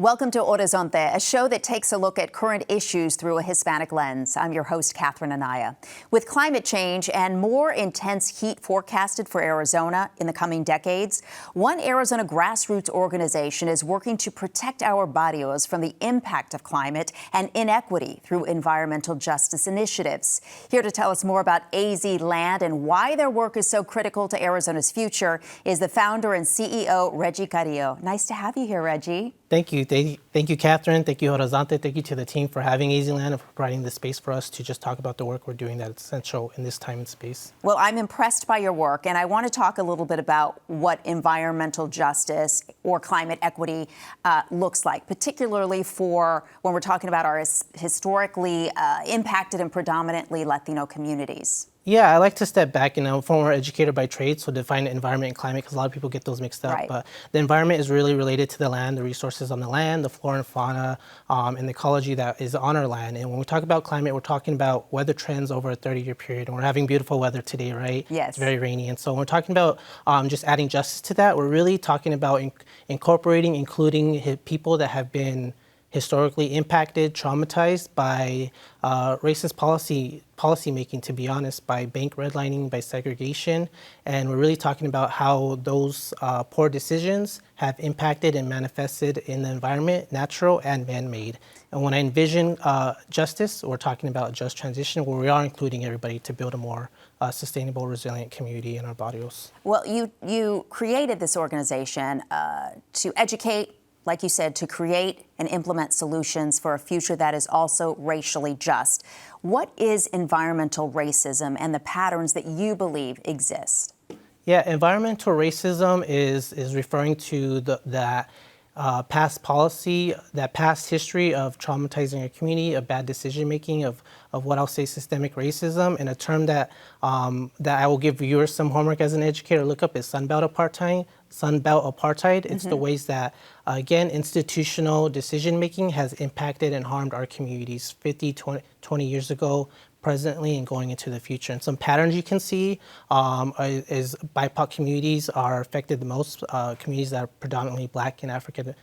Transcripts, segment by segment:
Welcome to Horizonte, a show that takes a look at current issues through a Hispanic lens. I'm your host, Catherine Anaya. With climate change and more intense heat forecasted for Arizona in the coming decades, one Arizona grassroots organization is working to protect our barrios from the impact of climate and inequity through environmental justice initiatives. Here to tell us more about AZ Land and why their work is so critical to Arizona's future is the founder and CEO, Reggie Carrillo. Nice to have you here, Reggie. Thank you. Thank you, Catherine. Thank you, Horizonte. Thank you to the team for having AZ Land and for providing the space for us to just talk about the work we're doing that's essential in this time and space. Well, I'm impressed by your work, and I want to talk a little bit about what environmental justice or climate equity looks like, particularly for when we're talking about our historically impacted and predominantly Latino communities. Yeah, I like to step back. I'm a former educator by trade, so define environment and climate because a lot of people get those mixed up. Right. But the environment is really related to the land, the resources on the land, the flora and fauna, and the ecology that is on our land. And when we talk about climate, we're talking about weather trends over a 30-year period. And we're having beautiful weather today, right? Yes. It's very rainy. And so when we're talking about just adding justice to that, we're really talking about including people that have been historically impacted, traumatized by racist policy making, to be honest, by bank redlining, by segregation. And we're really talking about how those poor decisions have impacted and manifested in the environment, natural and man-made. And when I envision justice, we're talking about a just transition where we are including everybody to build a more sustainable, resilient community in our barrios. Well, you created this organization to educate, like you said, to create and implement solutions for a future that is also racially just. What is environmental racism and the patterns that you believe exist? Yeah, environmental racism is referring to that past policy, that past history of traumatizing a community, of bad decision making, of what I'll say systemic racism, and a term that I will give viewers some homework as an educator. Look up is Sunbelt apartheid. It's the ways that, again, institutional decision making has impacted and harmed our communities 50, 20 years ago, presently, and going into the future. And some patterns you can see is BIPOC communities are affected the most, communities that are predominantly Black, African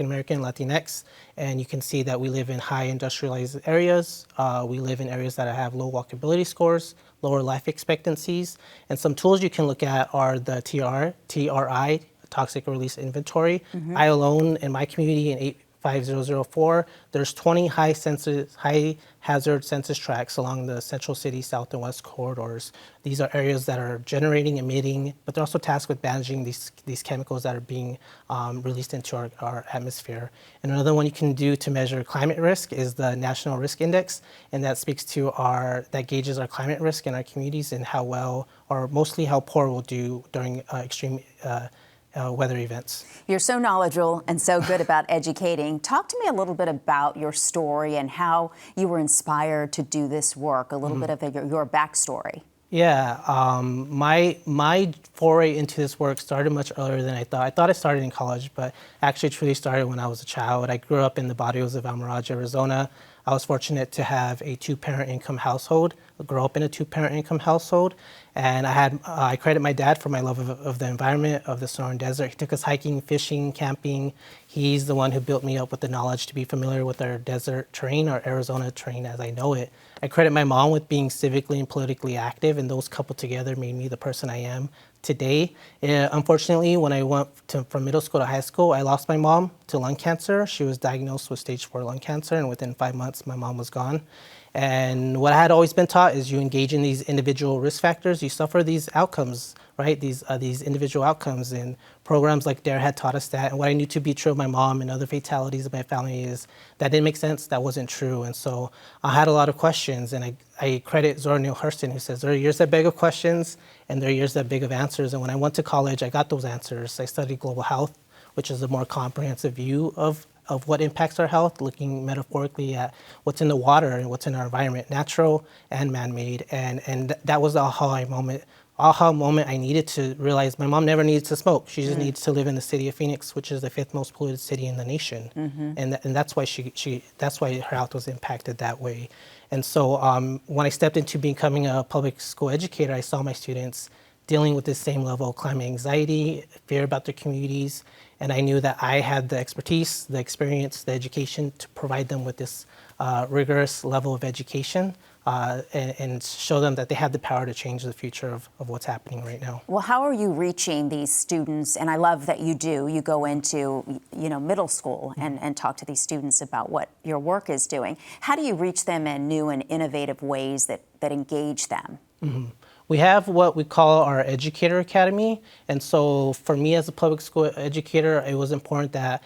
American, Latinx. And you can see that we live in high industrialized areas. We live in areas that have low walkability scores, lower life expectancies. And some tools you can look at are the TRI, Toxic Release Inventory. I alone, in my community in 85004, there's 20 high hazard census tracts along the central city, south and west corridors. These are areas that are generating, emitting, but they're also tasked with managing these chemicals that are being released into our atmosphere. And another one you can do to measure climate risk is the National Risk Index, and that speaks to that gauges our climate risk in our communities and how well, or mostly how poor we'll do during extreme weather events. You're so knowledgeable and so good about educating. Talk to me a little bit about your story and how you were inspired to do this work, a little bit of your backstory. Yeah, my foray into this work started much earlier than I thought. I thought it started in college, but actually truly started when I was a child. I grew up in the barrios of Almiraj, Arizona. I was fortunate to have a two-parent income household, grow up in a two-parent income household, and I credit my dad for my love of the environment, of the Sonoran Desert. He took us hiking, fishing, camping. He's the one who built me up with the knowledge to be familiar with our desert terrain, our Arizona terrain as I know it. I credit my mom with being civically and politically active, and those coupled together made me the person I am today. Unfortunately, when I went from middle school to high school, I lost my mom to lung cancer. She was diagnosed with stage 4 lung cancer, and within 5 months, my mom was gone. And what I had always been taught is you engage in these individual risk factors, you suffer these outcomes, right? These individual outcomes, and programs like DARE had taught us that. And what I knew to be true of my mom and other fatalities of my family is that didn't make sense, that wasn't true. And so I had a lot of questions, and I credit Zora Neale Hurston, who says there are years that beg of questions and there are years that beg of answers. And when I went to college, I got those answers. I studied global health, which is a more comprehensive view of what impacts our health, looking metaphorically at what's in the water and what's in our environment, natural and man-made. And that was the aha moment I needed to realize my mom never needed to smoke. She just needs to live in the city of Phoenix, which is the 5th most polluted city in the nation. And that's why that's why her health was impacted that way. And so when I stepped into becoming a public school educator, I saw my students dealing with the same level of climate anxiety, fear about their communities, and I knew that I had the expertise, the experience, the education to provide them with this rigorous level of education and show them that they have the power to change the future of what's happening right now. Well, how are you reaching these students? And I love that you do. You go into, middle school and talk to these students about what your work is doing. How do you reach them in new and innovative ways that engage them? Mm-hmm. We have what we call our Educator Academy. And so for me as a public school educator, it was important that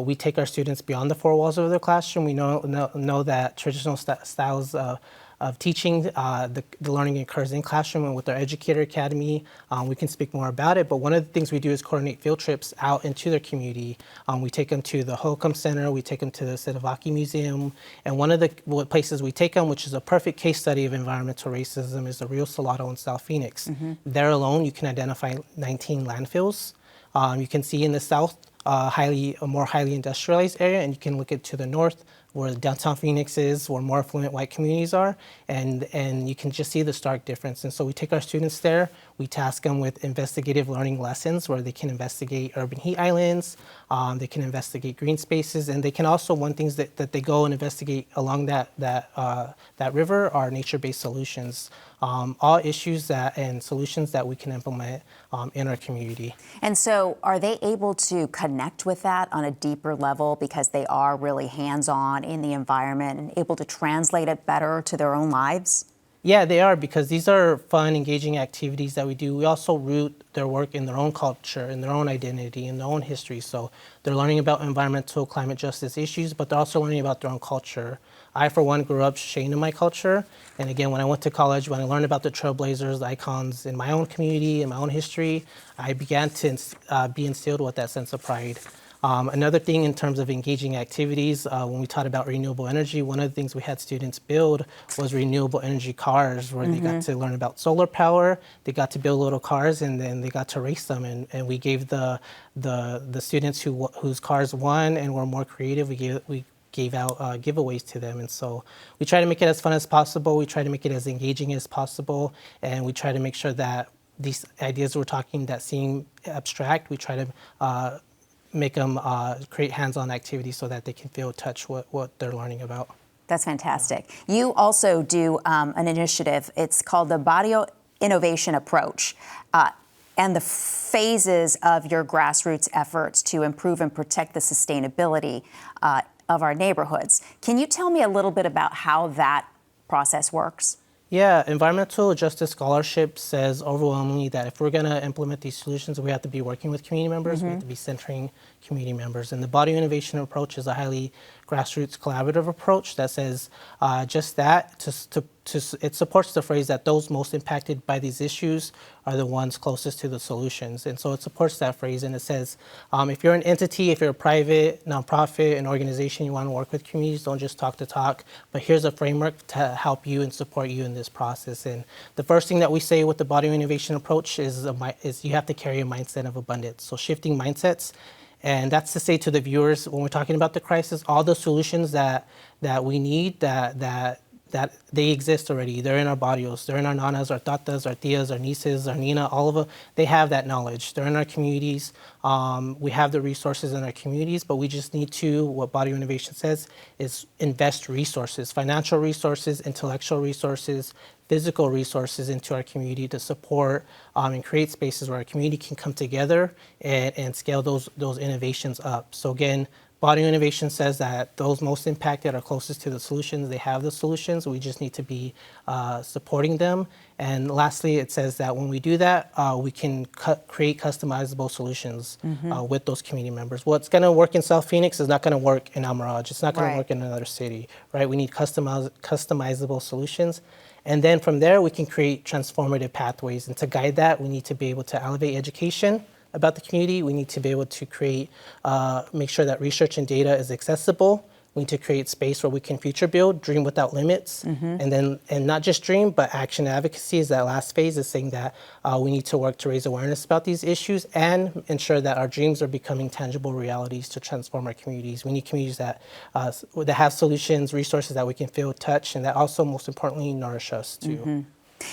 we take our students beyond the four walls of their classroom. We know that traditional styles of teaching, the learning occurs in classroom, and with our Educator Academy, we can speak more about it. But one of the things we do is coordinate field trips out into their community. We take them to the Holcomb Center, we take them to the Sidivaki Museum, and one of the places we take them, which is a perfect case study of environmental racism, is the Rio Salado in South Phoenix. Mm-hmm. There alone, you can identify 19 landfills. You can see in the south, a more highly industrialized area, and you can look at to the north, where downtown Phoenix is, where more affluent white communities are, and you can just see the stark difference. And so we take our students there, we task them with investigative learning lessons where they can investigate urban heat islands, they can investigate green spaces, and they can also, one things that they go and investigate along that river are nature-based solutions. All issues and solutions that we can implement in our community. And so are they able to connect with that on a deeper level because they are really hands-on in the environment and able to translate it better to their own lives? Yeah, they are, because these are fun, engaging activities that we do. We also root their work in their own culture, in their own identity, in their own history. So they're learning about environmental, climate justice issues, but they're also learning about their own culture. I, for one, grew up ashamed of my culture. And again, when I went to college, when I learned about the trailblazers, the icons in my own community, in my own history, I began to be instilled with that sense of pride. Another thing in terms of engaging activities, when we taught about renewable energy, one of the things we had students build was renewable energy cars, where they got to learn about solar power, they got to build little cars, and then they got to race them. And we gave the students whose cars won and were more creative, we gave out giveaways to them. And so we try to make it as fun as possible, we try to make it as engaging as possible, and we try to make sure that these ideas we're talking that seem abstract, we try to make them create hands-on activities so that they can feel touch what they're learning about. That's fantastic. You also do an initiative. It's called the Barrio Innovation Approach, and the phases of your grassroots efforts to improve and protect the sustainability of our neighborhoods. Can you tell me a little bit about how that process works? Yeah, environmental justice scholarship says overwhelmingly that if we're going to implement these solutions, we have to be working with community members, we have to be centering community members. And the Body Innovation Approach is a highly grassroots collaborative approach that says just that. It supports the phrase that those most impacted by these issues are the ones closest to the solutions. And so it supports that phrase, and it says if you're an entity, if you're a private, nonprofit, an organization, you want to work with communities, don't just talk the talk, but here's a framework to help you and support you in this process. And the first thing that we say with the Body Innovation Approach is you have to carry a mindset of abundance. So shifting mindsets. And that's to say to the viewers, when we're talking about the crisis, all the solutions that we need, that they exist already. They're in our barrios, they're in our nanas, our tatas, our tias, our nieces, our nina, all of them. They have that knowledge. They're in our communities. We have the resources in our communities, but we just need to, what Body Innovation says, is invest resources, financial resources, intellectual resources, physical resources into our community to support and create spaces where our community can come together and scale those innovations up. So again, Body Innovation says that those most impacted are closest to the solutions. They have the solutions. We just need to be supporting them. And lastly, it says that when we do that, we can create customizable solutions with those community members. What's going to work in South Phoenix is not going to work in Almiraj. It's not going to work in another city, right? We need customizable solutions. And then from there, we can create transformative pathways. And to guide that, we need to be able to elevate education about the community. We need to be able to make sure that research and data is accessible. We need to create space where we can future build, dream without limits, and not just dream, but action advocacy is that last phase, is saying that we need to work to raise awareness about these issues and ensure that our dreams are becoming tangible realities to transform our communities. We need communities that have solutions, resources that we can feel, touch, and that also, most importantly, nourish us too.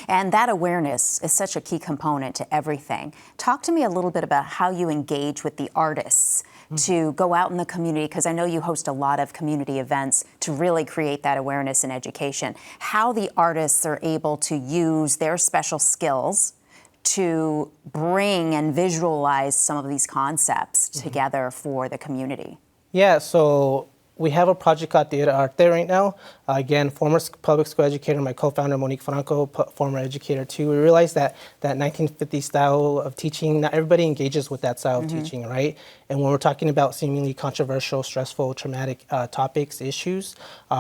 And that awareness is such a key component to everything. Talk to me a little bit about how you engage with the artists to go out in the community, because I know you host a lot of community events to really create that awareness and education. How the artists are able to use their special skills to bring and visualize some of these concepts together for the community. Yeah, so we have a project called Theater Arte right now. Again, former public school educator, my co-founder Monique Franco, former educator too. We realized that 1950s style of teaching, not everybody engages with that style of teaching, right? And when we're talking about seemingly controversial, stressful, traumatic topics, issues,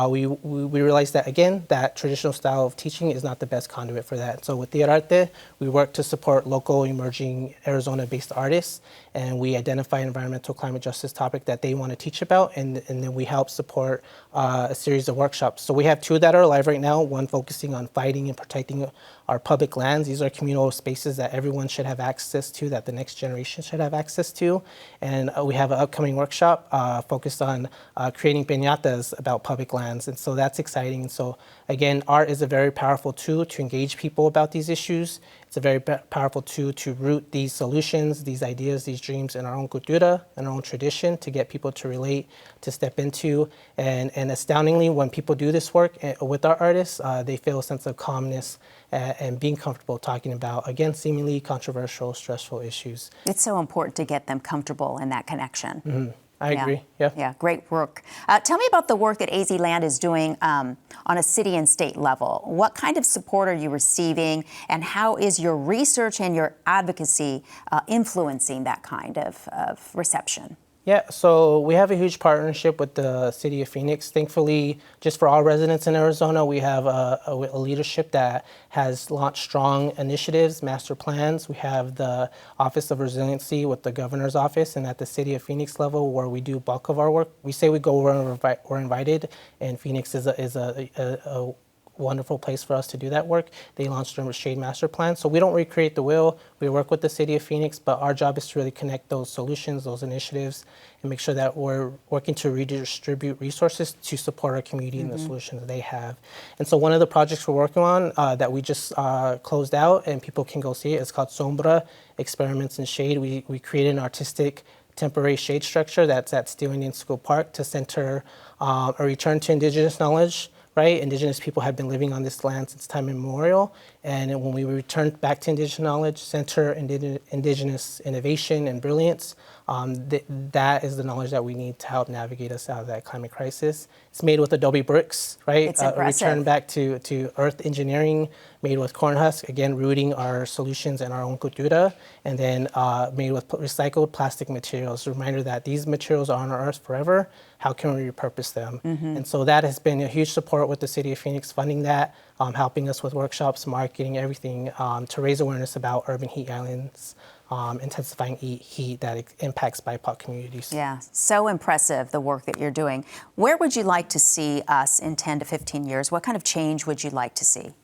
we realized that, again, that traditional style of teaching is not the best conduit for that. So with Theater Arte, we work to support local emerging Arizona-based artists, and we identify environmental climate justice topic that they want to teach about, and then we help support a series of workshops. So we have 2 that are live right now, one focusing on fighting and protecting our public lands. These are communal spaces that everyone should have access to, that the next generation should have access to. And we have an upcoming workshop focused on creating piñatas about public lands. And so that's exciting. And so again, art is a very powerful tool to engage people about these issues. It's a very powerful tool to root these solutions, these ideas, these dreams in our own cultura, in our own tradition, to get people to relate, to step into. And astoundingly, when people do this work with our artists, they feel a sense of calmness and being comfortable talking about, again, seemingly controversial, stressful issues. It's so important to get them comfortable in that connection. I agree. Yeah. Yeah, great work. Tell me about the work that AZ Land is doing on a city and state level. What kind of support are you receiving, and how is your research and your advocacy influencing that kind of reception? Yeah, so we have a huge partnership with the city of Phoenix. Thankfully, just for all residents in Arizona, we have a leadership that has launched strong initiatives, master plans. We have the Office of Resiliency with the governor's office, and at the city of Phoenix level, where we do bulk of our work. We say we go where we're invited, and Phoenix is a wonderful place for us to do that work. They launched a Shade Master Plan. So we don't recreate the wheel. We work with the city of Phoenix, but our job is to really connect those solutions, those initiatives, and make sure that we're working to redistribute resources to support our community and the solutions they have. And so one of the projects we're working on that we just closed out, and people can go see it, is called Sombra, Experiments in Shade. We created an artistic temporary shade structure that's at Steel Indian School Park to center a return to indigenous knowledge. Right? Indigenous people have been living on this land since time immemorial, and when we return back to indigenous knowledge, center indigenous innovation and brilliance, that is the knowledge that we need to help navigate us out of that climate crisis. It's made with adobe bricks, right? It's impressive. Return back to earth engineering, made with corn husk, again, rooting our solutions in our own cultura, and then made with recycled plastic materials. A reminder that these materials are on our earth forever. How can we repurpose them? And so that has been a huge support with the city of Phoenix funding that, helping us with workshops, marketing, everything, to raise awareness about urban heat islands, intensifying heat that impacts BIPOC communities. Yeah, so impressive, the work that you're doing. Where would you like to see us in 10 to 15 years? What kind of change would you like to see?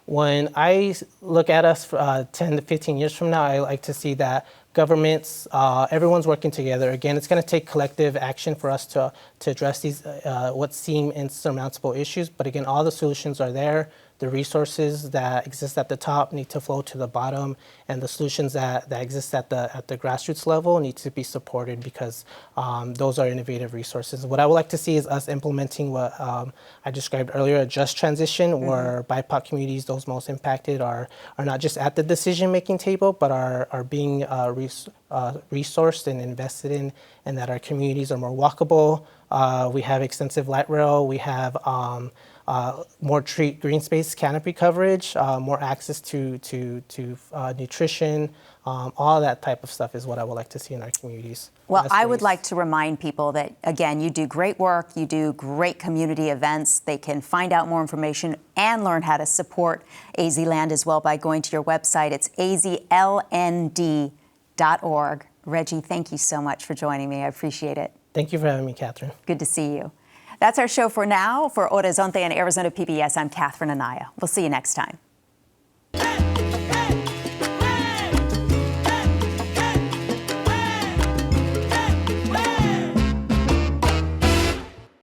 When I look at us 10 to 15 years from now, I like to see that governments, everyone's working together. Again, it's going to take collective action for us to address these what seem insurmountable issues. But again, all the solutions are there. The resources that exist at the top need to flow to the bottom, and the solutions that exist at the grassroots level need to be supported, because those are innovative resources. What I would like to see is us implementing what I described earlier, a just transition, where BIPOC communities, those most impacted, are not just at the decision-making table, but are being resourced and invested in, and that our communities are more walkable. We have extensive light rail. We have more green space canopy coverage, more access to nutrition, all that type of stuff is what I would like to see in our communities. Well, I would like to remind people that, again, you do great work, you do great community events. They can find out more information and learn how to support AZ Land as well by going to your website. It's azlnd.org. Reggie, thank you so much for joining me. I appreciate it. Thank you for having me, Catherine. Good to see you. That's our show for now. For Horizonte and Arizona PBS, I'm Catherine Anaya. We'll see you next time.